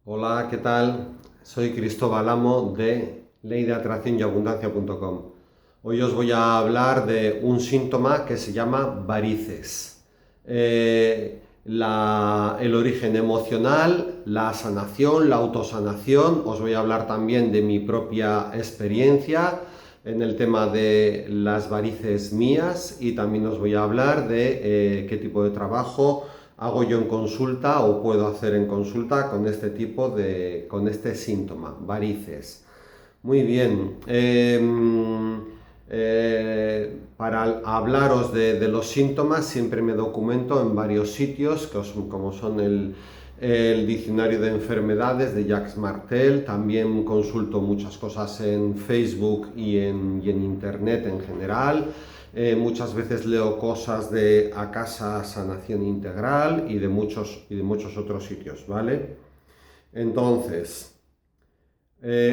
Hola, ¿qué tal? Soy Cristóbal Amo de leydeatraccionyabundancia.com. Hoy os voy a hablar de un síntoma que se llama varices. El origen emocional, la sanación, la autosanación. Os voy a hablar también de mi propia experiencia en el tema de las varices mías y también os voy a hablar de qué tipo de trabajo hago yo en consulta o puedo hacer en consulta con con este síntoma, varices. Muy bien. Para hablaros de los síntomas siempre me documento en varios sitios, como son el diccionario de enfermedades de Jacques Martel. También consulto muchas cosas en Facebook y en Internet en general. Muchas veces leo cosas de Acasa Sanación Integral y de muchos otros sitios, ¿vale? Entonces,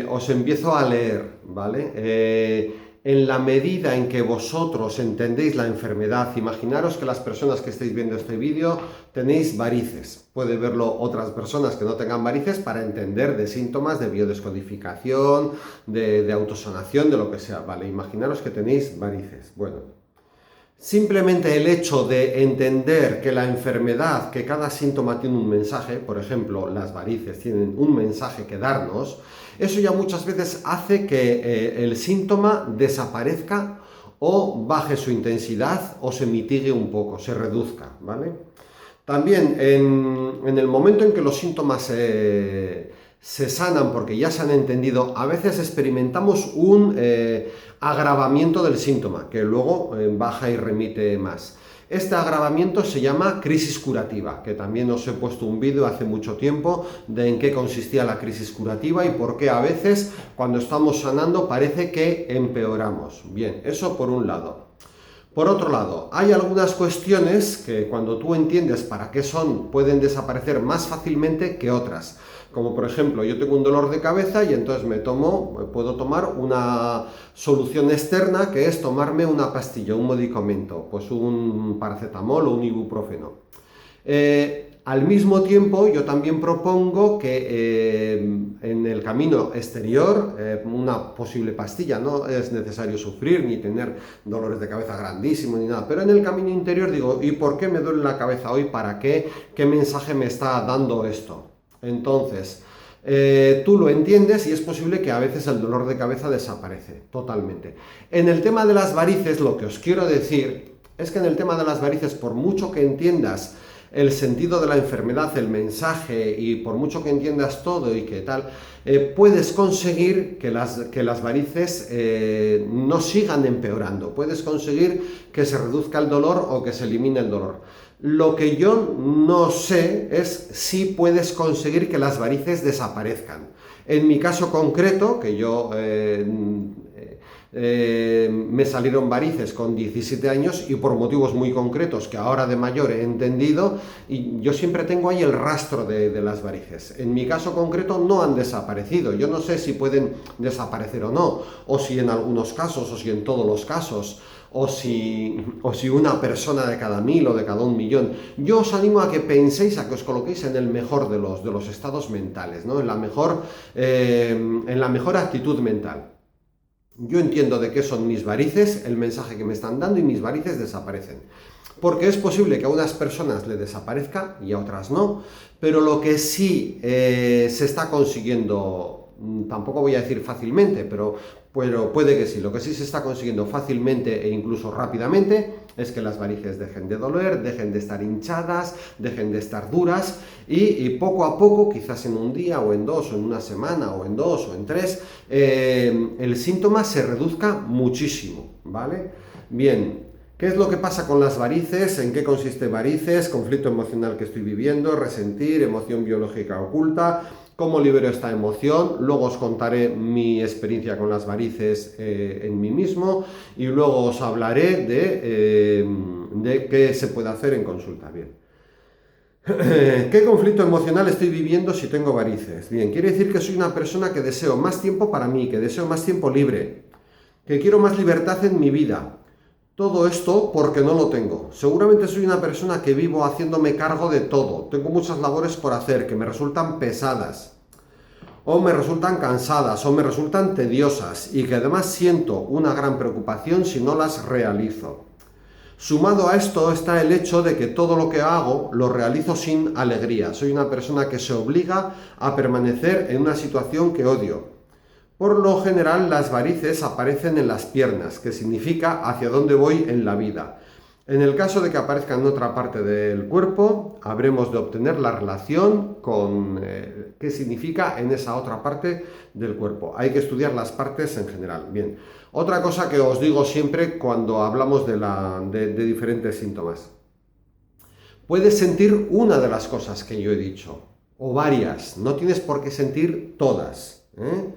os empiezo a leer, ¿vale? En la medida en que vosotros entendéis la enfermedad, imaginaros que las personas que estáis viendo este vídeo tenéis varices. Puede verlo otras personas que no tengan varices para entender de síntomas de biodescodificación, de autosanación, de lo que sea, ¿vale? Imaginaros que tenéis varices. Bueno, simplemente el hecho de entender que la enfermedad, que cada síntoma tiene un mensaje, por ejemplo, las varices tienen un mensaje que darnos, eso ya muchas veces hace que el síntoma desaparezca o baje su intensidad o se mitigue un poco, se reduzca, ¿vale? También en el momento en que los síntomas se sanan porque ya se han entendido, a veces experimentamos un agravamiento del síntoma, que luego baja y remite más. Este agravamiento se llama crisis curativa, que también os he puesto un vídeo hace mucho tiempo de en qué consistía la crisis curativa y por qué a veces cuando estamos sanando parece que empeoramos. Bien, eso por un lado. Por otro lado, hay algunas cuestiones que cuando tú entiendes para qué son, pueden desaparecer más fácilmente que otras. Como por ejemplo, yo tengo un dolor de cabeza y entonces puedo tomar una solución externa que es tomarme una pastilla, un medicamento, pues un paracetamol o un ibuprofeno. Al mismo tiempo, yo también propongo que en el camino exterior, una posible pastilla, no es necesario sufrir ni tener dolores de cabeza grandísimos ni nada, pero en el camino interior digo, ¿y por qué me duele la cabeza hoy? ¿Para qué? ¿Qué mensaje me está dando esto? Entonces, tú lo entiendes y es posible que a veces el dolor de cabeza desaparece totalmente. En el tema de las varices, lo que os quiero decir es que en el tema de las varices, por mucho que entiendas el sentido de la enfermedad, el mensaje, y por mucho que entiendas todo y que tal, puedes conseguir que las varices no sigan empeorando, puedes conseguir que se reduzca el dolor o que se elimine el dolor. Lo que yo no sé es si puedes conseguir que las varices desaparezcan. En mi caso concreto, que yo me salieron varices con 17 años y por motivos muy concretos que ahora de mayor he entendido, y yo siempre tengo ahí el rastro de las varices. En mi caso concreto no han desaparecido. Yo no sé si pueden desaparecer o no, o si en algunos casos, o si en todos los casos, o si una persona de cada 1000 o de cada 1.000.000. Yo os animo a que penséis, a que os coloquéis en el mejor de los estados mentales, ¿no? En la mejor actitud mental. Yo entiendo de qué son mis varices, el mensaje que me están dando, y mis varices desaparecen. Porque es posible que a unas personas le desaparezca y a otras no, pero lo que sí se está consiguiendo, tampoco voy a decir fácilmente, pero puede que sí, lo que sí se está consiguiendo fácilmente e incluso rápidamente es que las varices dejen de doler, dejen de estar hinchadas, dejen de estar duras y poco a poco, quizás en un día o en dos o en una semana o en dos o en tres, el síntoma se reduzca muchísimo, ¿vale? Bien. ¿Qué es lo que pasa con las varices? ¿En qué consiste varices? Conflicto emocional que estoy viviendo, resentir, emoción biológica oculta. ¿Cómo libero esta emoción? Luego os contaré mi experiencia con las varices en mí mismo y luego os hablaré de qué se puede hacer en consulta. Bien. ¿Qué conflicto emocional estoy viviendo si tengo varices? Bien, quiere decir que soy una persona que deseo más tiempo para mí, que deseo más tiempo libre, que quiero más libertad en mi vida. Todo esto porque no lo tengo. Seguramente soy una persona que vivo haciéndome cargo de todo. Tengo muchas labores por hacer que me resultan pesadas. o me resultan cansadas, o me resultan tediosas, y que además siento una gran preocupación si no las realizo. Sumado a esto está el hecho de que todo lo que hago lo realizo sin alegría. Soy una persona que se obliga a permanecer en una situación que odio. Por lo general, las varices aparecen en las piernas, que significa hacia dónde voy en la vida. En el caso de que aparezca en otra parte del cuerpo, habremos de obtener la relación con qué significa en esa otra parte del cuerpo. Hay que estudiar las partes en general. Bien, otra cosa que os digo siempre cuando hablamos de diferentes síntomas. Puedes sentir una de las cosas que yo he dicho, o varias, no tienes por qué sentir todas, ¿eh?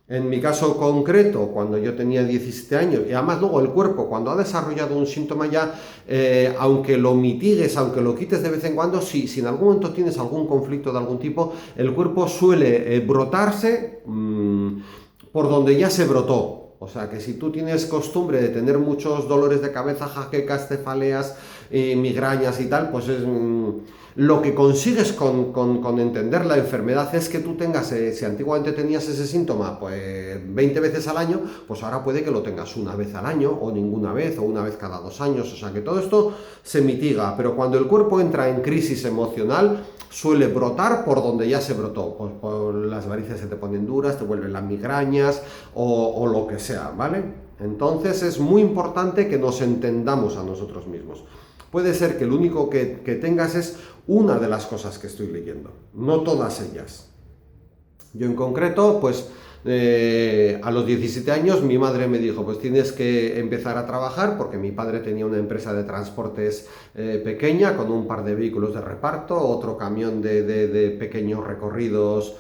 En mi caso concreto, cuando yo tenía 17 años, y además luego el cuerpo, cuando ha desarrollado un síntoma ya, aunque lo mitigues, aunque lo quites de vez en cuando, si en algún momento tienes algún conflicto de algún tipo, el cuerpo suele brotarse por donde ya se brotó. O sea, que si tú tienes costumbre de tener muchos dolores de cabeza, jaquecas, cefaleas, migrañas y tal, pues lo que consigues con entender la enfermedad es que tú tengas, si antiguamente tenías ese síntoma, pues 20 veces al año, pues ahora puede que lo tengas una vez al año, o ninguna vez, o una vez cada 2 años. O sea, que todo esto se mitiga, pero cuando el cuerpo entra en crisis emocional, suele brotar por donde ya se brotó. Pues por las varices se te ponen duras, te vuelven las migrañas o lo que sea, ¿vale? Entonces es muy importante que nos entendamos a nosotros mismos. Puede ser que lo único que tengas es una de las cosas que estoy leyendo, no todas ellas. Yo en concreto, pues a los 17 años mi madre me dijo, pues tienes que empezar a trabajar, porque mi padre tenía una empresa de transportes pequeña, con un par de vehículos de reparto, otro camión de pequeños recorridos,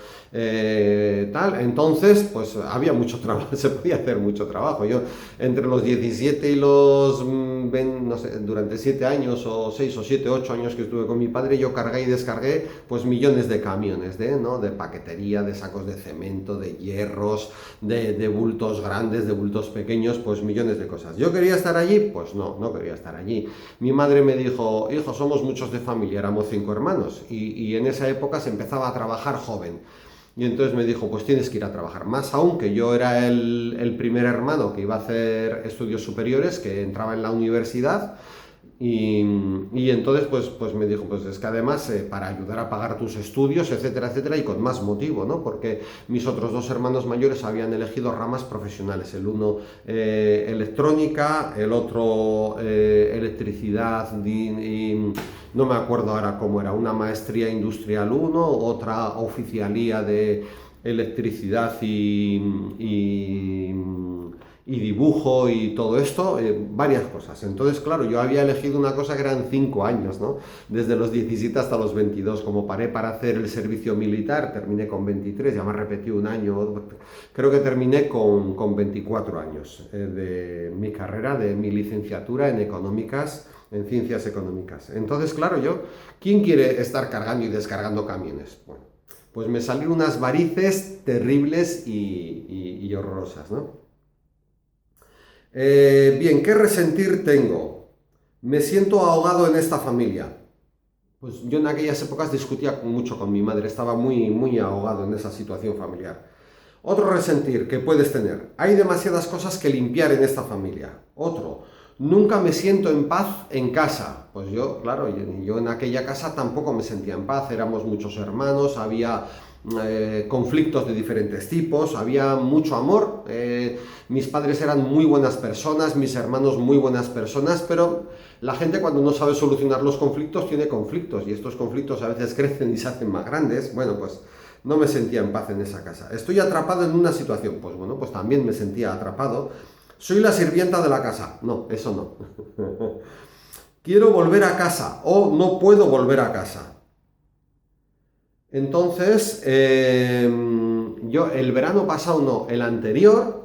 tal. Entonces, pues había mucho trabajo, se podía hacer mucho trabajo. Yo entre los 17 y los, no sé, durante 7 años o 6 o 7, 8 años que estuve con mi padre, yo cargué y descargué pues millones de camiones, ¿no? De paquetería, de sacos de cemento, de hierros, de bultos grandes, de bultos pequeños, pues millones de cosas. ¿Yo quería estar allí? Pues no quería estar allí. Mi madre me dijo, hijo, somos muchos de familia, éramos 5 hermanos, y en esa época se empezaba a trabajar joven. Y entonces me dijo, pues tienes que ir a trabajar. Más aún que yo era el primer hermano que iba a hacer estudios superiores, que entraba en la universidad. Y entonces pues me dijo, pues es que además para ayudar a pagar tus estudios, etcétera, etcétera, y con más motivo, ¿no? Porque mis otros 2 hermanos mayores habían elegido ramas profesionales, el uno electrónica, el otro electricidad, y no me acuerdo ahora cómo era, una maestría industrial 1, otra oficialía de electricidad y dibujo y todo esto, varias cosas. Entonces, claro, yo había elegido una cosa que eran 5 años, ¿no? Desde los 17 hasta los 22. Como paré para hacer el servicio militar, terminé con 23, ya me repetí un año, creo que terminé con 24 años de mi carrera, de mi licenciatura en económicas, en ciencias económicas. Entonces, claro, ¿quién quiere estar cargando y descargando camiones? Bueno, pues me salieron unas varices terribles y horrorosas, ¿no? Bien, ¿qué resentir tengo? Me siento ahogado en esta familia. Pues yo en aquellas épocas discutía mucho con mi madre, estaba muy ahogado en esa situación familiar. Otro resentir que puedes tener: hay demasiadas cosas que limpiar en esta familia. Otro: nunca me siento en paz en casa. Pues yo, claro, yo en aquella casa tampoco me sentía en paz, éramos muchos hermanos, había conflictos de diferentes tipos, había mucho amor, mis padres eran muy buenas personas, mis hermanos muy buenas personas, pero la gente, cuando no sabe solucionar los conflictos, tiene conflictos, y estos conflictos a veces crecen y se hacen más grandes. Bueno, pues no me sentía en paz en esa casa. Estoy atrapado en una situación, pues bueno, pues también me sentía atrapado. Soy la sirvienta de la casa. No, eso no. Quiero volver a casa, o no puedo volver a casa. Entonces, yo el verano pasado, no, el anterior,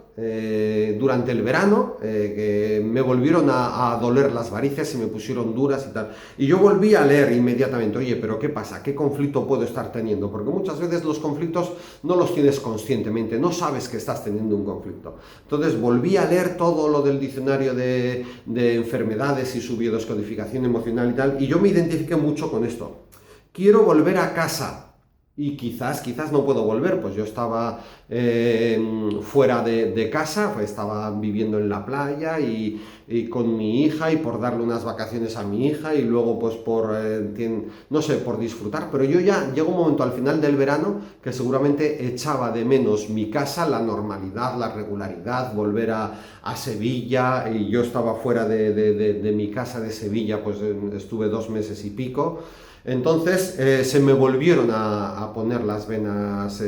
durante el verano, que me volvieron a doler las varices, y me pusieron duras y tal. Y yo volví a leer inmediatamente, oye, pero ¿qué pasa? ¿Qué conflicto puedo estar teniendo? Porque muchas veces los conflictos no los tienes conscientemente, no sabes que estás teniendo un conflicto. Entonces volví a leer todo lo del diccionario de enfermedades y su biodescodificación emocional y tal, y yo me identifiqué mucho con esto. Quiero volver a casa. y quizás no puedo volver, pues yo estaba fuera de casa, pues estaba viviendo en la playa y con mi hija y por darle unas vacaciones a mi hija y luego pues no sé, por disfrutar, pero yo ya llegó un momento al final del verano que seguramente echaba de menos mi casa, la normalidad, la regularidad, volver a Sevilla, y yo estaba fuera de mi casa de Sevilla, pues estuve 2 meses y pico. Entonces se me volvieron a poner las venas,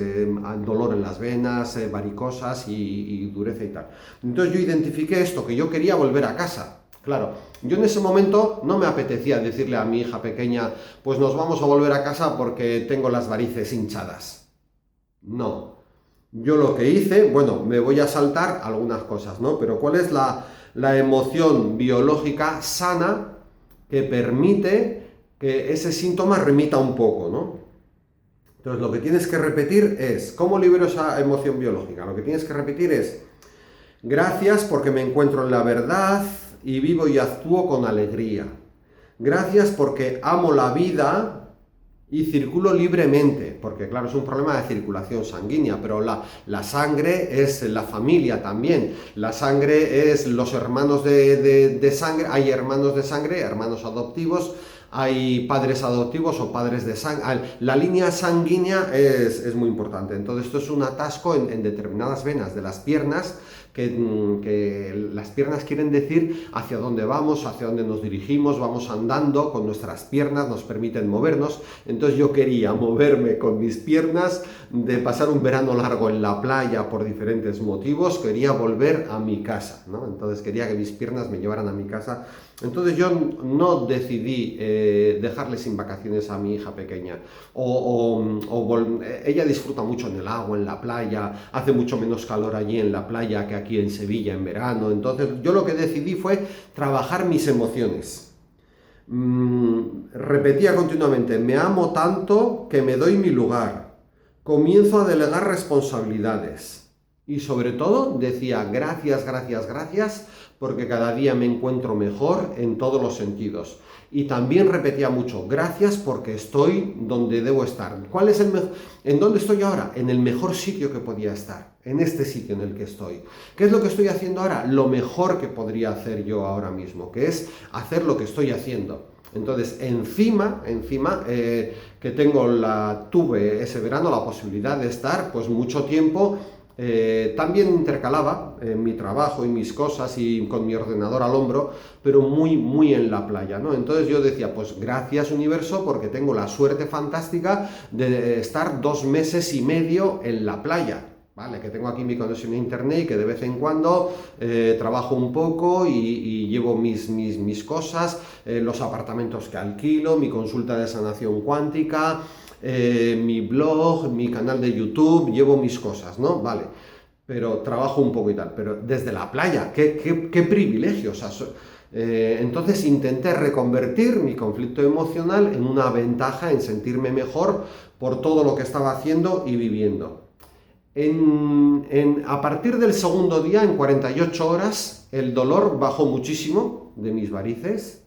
dolor en las venas, varicosas y dureza y tal. Entonces yo identifiqué esto, que yo quería volver a casa. Claro, yo en ese momento no me apetecía decirle a mi hija pequeña, pues nos vamos a volver a casa porque tengo las varices hinchadas. No. Yo lo que hice, bueno, me voy a saltar algunas cosas, ¿no? Pero ¿cuál es la emoción biológica sana que permite que ese síntoma remita un poco, ¿no? Entonces lo que tienes que repetir es, ¿cómo libero esa emoción biológica? Lo que tienes que repetir es, gracias porque me encuentro en la verdad y vivo y actúo con alegría. Gracias porque amo la vida y circulo libremente, porque claro, es un problema de circulación sanguínea, pero la sangre es la familia también, la sangre es los hermanos de sangre, hay hermanos de sangre, hermanos adoptivos, hay padres adoptivos o padres de sangre. La línea sanguínea es muy importante. Entonces esto es un atasco en determinadas venas de las piernas, que las piernas quieren decir hacia dónde vamos, hacia dónde nos dirigimos, vamos andando con nuestras piernas, nos permiten movernos. Entonces yo quería moverme con mis piernas, de pasar un verano largo en la playa por diferentes motivos, quería volver a mi casa, ¿no? Entonces quería que mis piernas me llevaran a mi casa. Entonces yo no decidí dejarle sin vacaciones a mi hija pequeña. Ella disfruta mucho en el agua, en la playa, hace mucho menos calor allí en la playa que aquí en Sevilla en verano. Entonces yo lo que decidí fue trabajar mis emociones. Repetía continuamente, me amo tanto que me doy mi lugar. Comienzo a delegar responsabilidades. Y sobre todo decía, gracias, gracias, gracias, porque cada día me encuentro mejor en todos los sentidos. Y también repetía mucho, gracias porque estoy donde debo estar. ¿En dónde estoy ahora? En el mejor sitio que podía estar, en este sitio en el que estoy. ¿Qué es lo que estoy haciendo ahora? Lo mejor que podría hacer yo ahora mismo, que es hacer lo que estoy haciendo. Entonces, encima que tuve ese verano la posibilidad de estar pues mucho tiempo. También intercalaba mi trabajo y mis cosas y con mi ordenador al hombro, pero muy, muy en la playa, ¿no? Entonces yo decía, pues gracias universo porque tengo la suerte fantástica de estar 2 meses y medio en la playa, ¿vale? Que tengo aquí mi conexión a internet y que de vez en cuando trabajo un poco y llevo mis cosas, los apartamentos que alquilo, mi consulta de sanación cuántica, mi blog, mi canal de YouTube, llevo mis cosas, ¿no? Vale, pero trabajo un poco y tal, pero desde la playa, qué privilegio, o sea, entonces intenté reconvertir mi conflicto emocional en una ventaja, en sentirme mejor por todo lo que estaba haciendo y viviendo. A partir del segundo día, en 48 horas, el dolor bajó muchísimo de mis varices,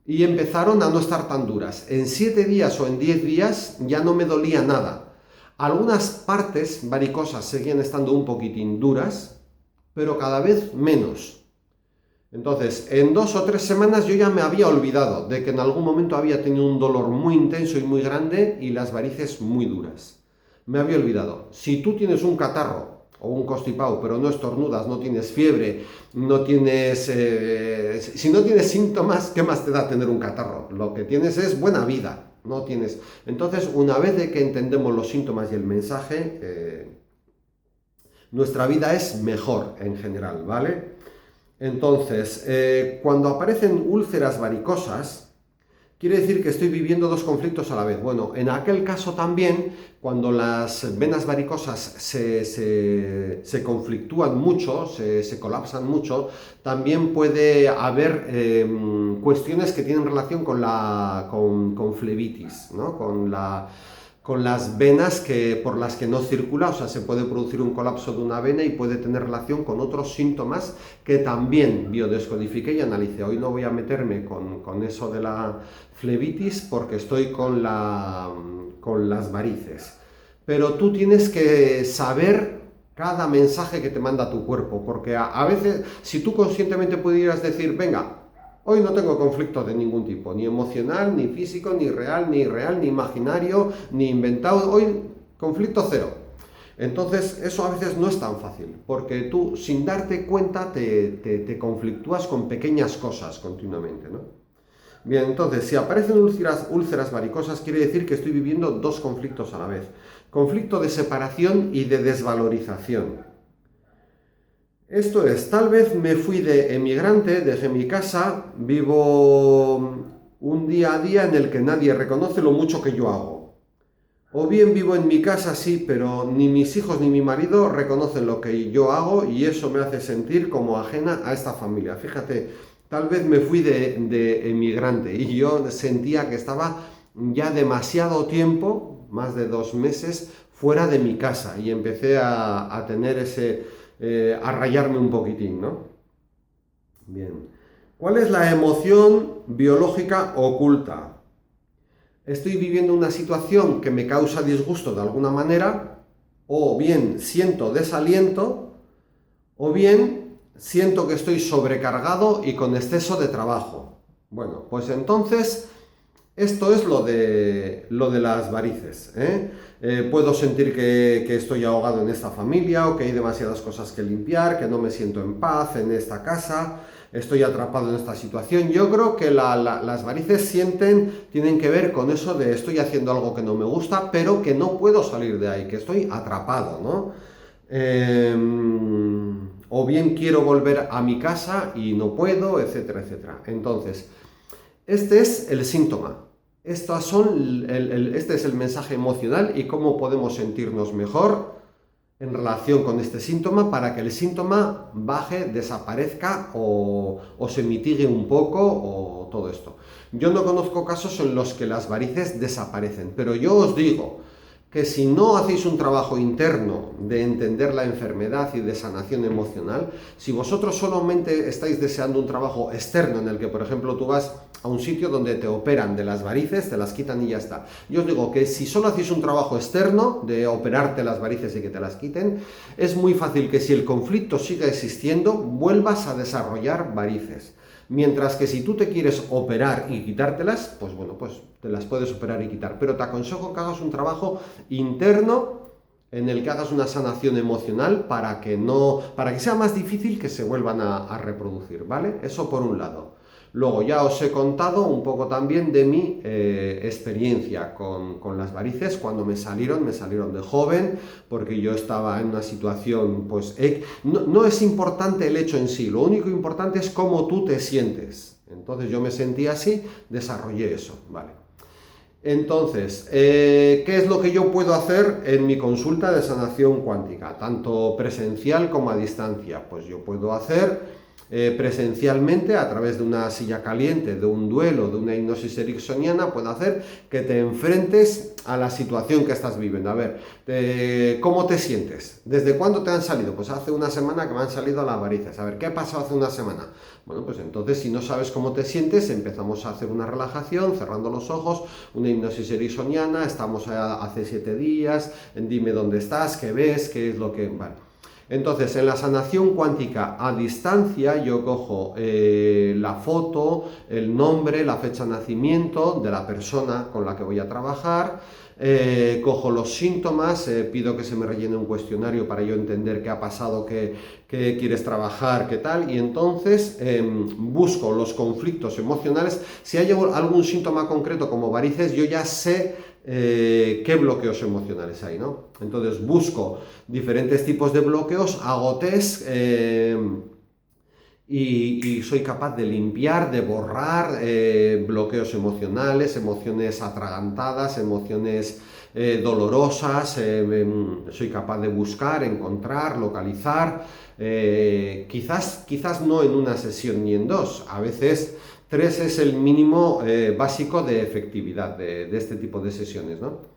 y empezaron a no estar tan duras. En 7 días o en 10 días ya no me dolía nada. Algunas partes varicosas seguían estando un poquitín duras, pero cada vez menos. Entonces, en 2 o 3 semanas yo ya me había olvidado de que en algún momento había tenido un dolor muy intenso y muy grande y las varices muy duras. Me había olvidado. Si tú tienes un catarro o un constipado, pero no estornudas, no tienes fiebre, no tienes... si no tienes síntomas, ¿qué más te da tener un catarro? Lo que tienes es buena vida, no tienes... Entonces, una vez de que entendemos los síntomas y el mensaje, nuestra vida es mejor en general, ¿vale? Entonces, cuando aparecen úlceras varicosas, quiere decir que estoy viviendo 2 conflictos a la vez. Bueno, en aquel caso también, cuando las venas varicosas se conflictúan mucho, se colapsan mucho, también puede haber cuestiones que tienen relación con flebitis, ¿no? Con las venas por las que no circula, o sea, se puede producir un colapso de una vena y puede tener relación con otros síntomas que también biodescodifiqué y analicé. Hoy no voy a meterme con eso de la flebitis porque estoy con con las varices. Pero tú tienes que saber cada mensaje que te manda tu cuerpo, porque a veces, si tú conscientemente pudieras decir, venga, hoy no tengo conflicto de ningún tipo, ni emocional, ni físico, ni real, ni imaginario, ni inventado, hoy conflicto cero. Entonces eso a veces no es tan fácil, porque tú sin darte cuenta te conflictúas con pequeñas cosas continuamente, ¿no? Bien, entonces si aparecen úlceras varicosas quiere decir que estoy viviendo dos conflictos a la vez. Conflicto de separación y de desvalorización. Esto es, tal vez me fui de emigrante, dejé mi casa, vivo un día a día en el que nadie reconoce lo mucho que yo hago. O bien vivo en mi casa, sí, pero ni mis hijos ni mi marido reconocen lo que yo hago y eso me hace sentir como ajena a esta familia. Fíjate, tal vez me fui de emigrante y yo sentía que estaba ya demasiado tiempo, más de 2 meses, fuera de mi casa y empecé a tener a rayarme un poquitín, ¿no? Bien. ¿Cuál es la emoción biológica oculta? Estoy viviendo una situación que me causa disgusto de alguna manera, o bien siento desaliento, o bien siento que estoy sobrecargado y con exceso de trabajo. Bueno, pues entonces esto es lo de las varices, ¿eh? Puedo sentir que estoy ahogado en esta familia o que hay demasiadas cosas que limpiar, que no me siento en paz en esta casa, estoy atrapado en esta situación. Yo creo que las varices tienen que ver con eso de estoy haciendo algo que no me gusta, pero que no puedo salir de ahí, que estoy atrapado, ¿no? O bien quiero volver a mi casa y no puedo, etcétera, etcétera. Entonces, este es el síntoma. Este es el mensaje emocional y cómo podemos sentirnos mejor en relación con este síntoma para que el síntoma baje, desaparezca o se mitigue un poco o todo esto. Yo no conozco casos en los que las varices desaparecen, pero yo os digo que si no hacéis un trabajo interno de entender la enfermedad y de sanación emocional, si vosotros solamente estáis deseando un trabajo externo en el que, por ejemplo, tú vas a un sitio donde te operan de las varices, te las quitan y ya está. Yo os digo que si solo hacéis un trabajo externo de operarte las varices y que te las quiten, es muy fácil que si el conflicto siga existiendo, vuelvas a desarrollar varices. Mientras que si tú te quieres operar y quitártelas, pues bueno, pues te las puedes operar y quitar. Pero te aconsejo que hagas un trabajo interno en el que hagas una sanación emocional para que sea más difícil que se vuelvan a reproducir, ¿vale? Eso por un lado. Luego ya os he contado un poco también de mi experiencia con las varices. Cuando me salieron de joven, porque yo estaba en una situación, pues, no es importante el hecho en sí, lo único importante es cómo tú te sientes. Entonces yo me sentía así, desarrollé eso, ¿vale? Entonces, ¿qué es lo que yo puedo hacer en mi consulta de sanación cuántica? Tanto presencial como a distancia. Pues yo puedo hacer presencialmente a través de una silla caliente, de un duelo, de una hipnosis ericksoniana, puedo hacer que te enfrentes a la situación que estás viviendo. A ver, ¿cómo te sientes? ¿Desde cuándo te han salido? Pues hace una semana que me han salido las varices. A ver, ¿qué pasó hace una semana? Bueno, pues entonces si no sabes cómo te sientes, empezamos a hacer una relajación, cerrando los ojos, una hipnosis ericksoniana, estamos hace 7 días, dime dónde estás, qué ves, qué es lo que... Vale. Entonces, en la sanación cuántica a distancia, yo cojo la foto, el nombre, la fecha de nacimiento de la persona con la que voy a trabajar, cojo los síntomas, pido que se me rellene un cuestionario para yo entender qué ha pasado, qué quieres trabajar, qué tal, y entonces busco los conflictos emocionales. Si hay algún síntoma concreto como varices, yo ya sé qué bloqueos emocionales hay, ¿no? Entonces busco diferentes tipos de bloqueos, hago test y soy capaz de limpiar, de borrar bloqueos emocionales, emociones atragantadas, emociones dolorosas, soy capaz de buscar, encontrar, localizar, quizás no en una sesión ni en 2, a veces 3 es el mínimo básico de efectividad de este tipo de sesiones, ¿no?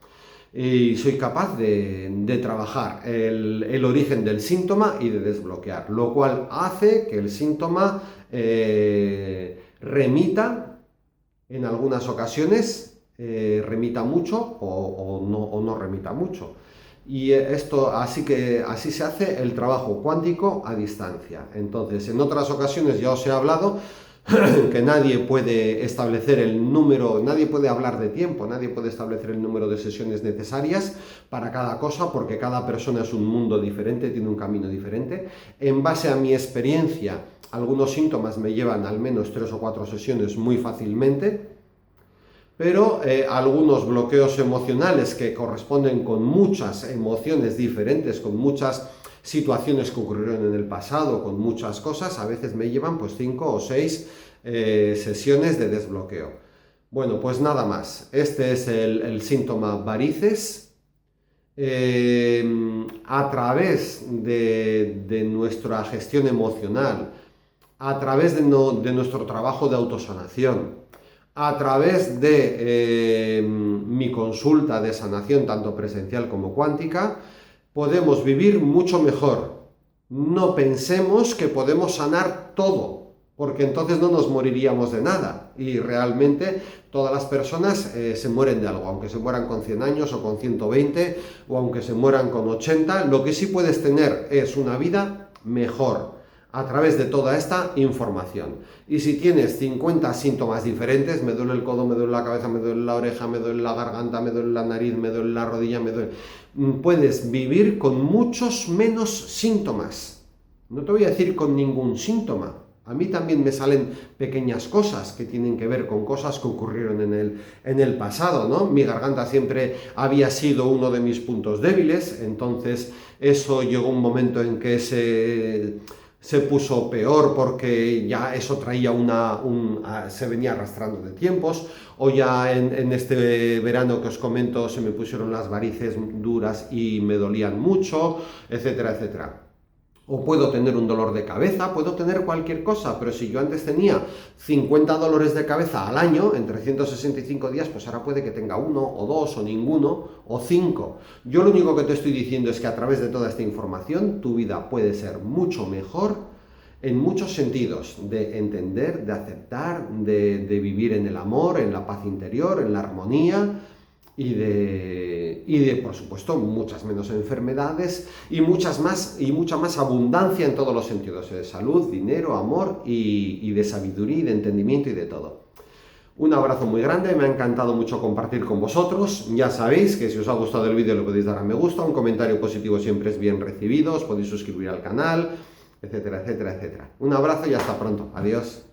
Y soy capaz de trabajar el origen del síntoma y de desbloquear, lo cual hace que el síntoma remita en algunas ocasiones remita mucho o no remita mucho. Y esto así se hace el trabajo cuántico a distancia. Entonces, en otras ocasiones ya os he hablado que nadie puede establecer el número, nadie puede hablar de tiempo, nadie puede establecer el número de sesiones necesarias para cada cosa, porque cada persona es un mundo diferente, tiene un camino diferente. En base a mi experiencia, algunos síntomas me llevan al menos 3 o 4 sesiones muy fácilmente, pero algunos bloqueos emocionales que corresponden con muchas emociones diferentes, con muchas situaciones que ocurrieron en el pasado, con muchas cosas, a veces me llevan pues 5 o 6 sesiones de desbloqueo. Bueno, pues nada más. Este es el síntoma varices. A través de nuestra gestión emocional, a través de nuestro trabajo de autosanación, a través de mi consulta de sanación, tanto presencial como cuántica, podemos vivir mucho mejor. No pensemos que podemos sanar todo, porque entonces no nos moriríamos de nada. Y realmente todas las personas se mueren de algo, aunque se mueran con 100 años o con 120 o aunque se mueran con 80. Lo que sí puedes tener es una vida mejor a través de toda esta información. Y si tienes 50 síntomas diferentes, me duele el codo, me duele la cabeza, me duele la oreja, me duele la garganta, me duele la nariz, me duele la rodilla, puedes vivir con muchos menos síntomas. No te voy a decir con ningún síntoma. A mí también me salen pequeñas cosas que tienen que ver con cosas que ocurrieron en el pasado, ¿no? Mi garganta siempre había sido uno de mis puntos débiles, entonces eso llegó un momento en que se puso peor porque ya eso traía se venía arrastrando de tiempos, o ya en este verano que os comento se me pusieron las varices duras y me dolían mucho, etcétera, etcétera. O puedo tener un dolor de cabeza, puedo tener cualquier cosa, pero si yo antes tenía 50 dolores de cabeza al año, en 365 días, pues ahora puede que tenga 1 o 2 o ninguno o 5. Yo lo único que te estoy diciendo es que a través de toda esta información tu vida puede ser mucho mejor en muchos sentidos, de entender, de aceptar, de vivir en el amor, en la paz interior, en la armonía, y de, por supuesto, muchas menos enfermedades y mucha más abundancia en todos los sentidos, de salud, dinero, amor y de sabiduría y de entendimiento y de todo. Un abrazo muy grande, me ha encantado mucho compartir con vosotros. Ya sabéis que si os ha gustado el vídeo le podéis dar a me gusta, un comentario positivo siempre es bien recibido, os podéis suscribir al canal, etcétera, etcétera, etcétera. Un abrazo y hasta pronto. Adiós.